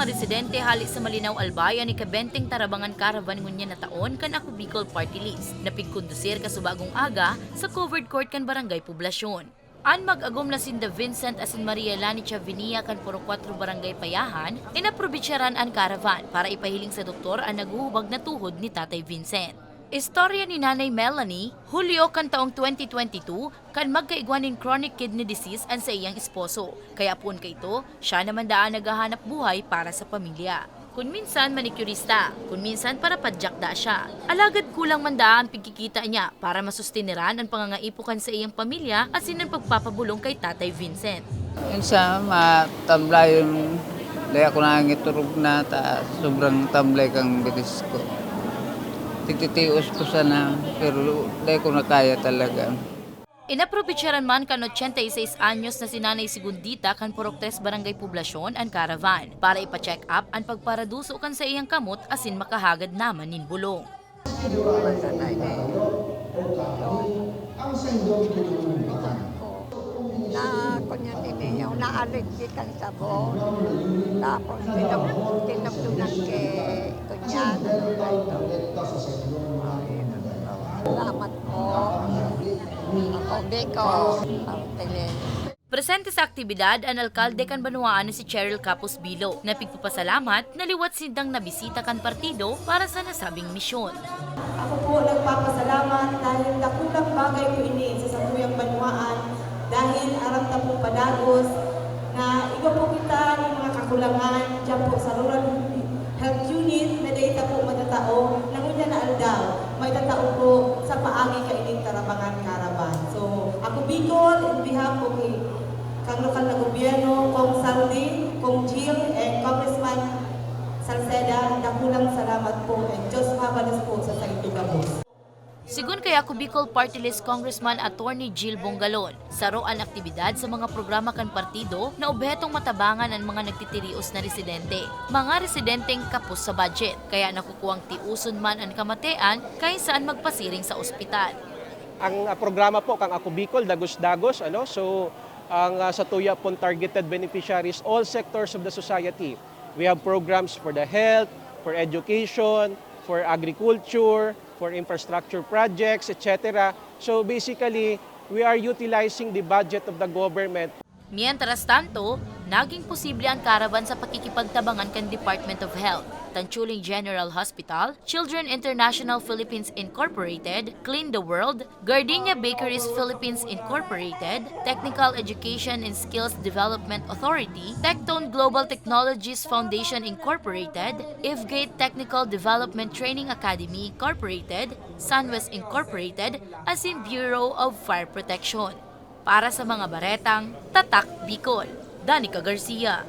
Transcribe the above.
mga residente hali sa Malinaw Albaya ni kabenteng Tarabangan Caravan ngunya na taon kan ako Bicol Party List na pigkondusir kasubagong aga sa covered court kan barangay poblasyon. An mag-agom na sinda Vincent asin Maria Lani Chavinia kan puro 4 barangay Payahan, inaprobitsyaran ang caravan para ipahiling sa doktor ang naguhubag na tuhod ni Tatay Vincent. Istorya ni Nanay Melanie, Hulyo kan taong 2022, kan magkaigwaning chronic kidney disease ang sa iyang esposo. Kaya pun kay ito, siya naman daan naghahanap buhay para sa pamilya. Kung minsan manicurista, kung minsan para padyak da siya. Alagad kulang man daan pagkikita niya para masustiniran ang pangangaipukan sa iyang pamilya at sinang pagpapabulong kay Tatay Vincent. Minsan matamlay yung daya ko nangiturog na ta sobrang tamlay kang bilis ko. Tititios ko sana pero dahil ko na kaya talaga. Inaprobitsyaran man kan 86 anyos na si Nanay Segundita kan Purok 3 Barangay Poblasyon ang caravan para ipa-check up ang pagparaduso kan sa iyang kamot asin makahagad naman nin bulong. Na kunya tiniyaw na allergic ang sabon. Tapos tinabdunan kay kunya. Salamat po. Ako Bicol. Presente sa aktibidad ang alkalde kan Banuaan na si Cheryl Capos Bilo na pigpapasalamat na liwat sindang nabisita kan partido para sa nasabing misyon. Ako po nagpapasalamat dahil dakulang bagay ko ini sa Samuyang Banuaan dahil aram ta po padagos na iba po kita ng mga kakulangan dyan po sa rural health unit na data po matatao nangunya na aldaw may tatao po sa paagi kaining Tarabangan Caravan. So ako Bicol in behalf po kay kang lokal na gobyerno, Kong Saldi, Kong Jill, and Congressman Salceda, dakulang salamat po and Diyos mabalas po sa Saitugabos. Sigun kay ako Bicol Party List Congressman Attorney Jill Bongalon, saro ang aktibidad sa mga programa kan partido na obhetong matabangan ang mga nagtitirios na residente. Mga residenteng kapos sa budget, kaya nakukuwang tiuson man ang kamatean kaysa magpasiring sa ospital. Ang programa po kang ako Bicol, dagos-dagos, so ang sa tuya pong targeted beneficiaries, all sectors of the society. We have programs for the health, for education, for agriculture, for infrastructure projects, etc. So basically, we are utilizing the budget of the government. Mientras tanto, naging posible ang caravan sa pakikipagtabangan kan Department of Health, Tanchuling General Hospital, Children International Philippines Incorporated, Clean the World, Gardenia Bakeries Philippines Incorporated, Technical Education and Skills Development Authority, Tectone Global Technologies Foundation Incorporated, Ifgate Technical Development Training Academy Incorporated, Sunwest Incorporated, asin Bureau of Fire Protection. Para sa mga baretang, Tatak Bicol, Danica Garcia.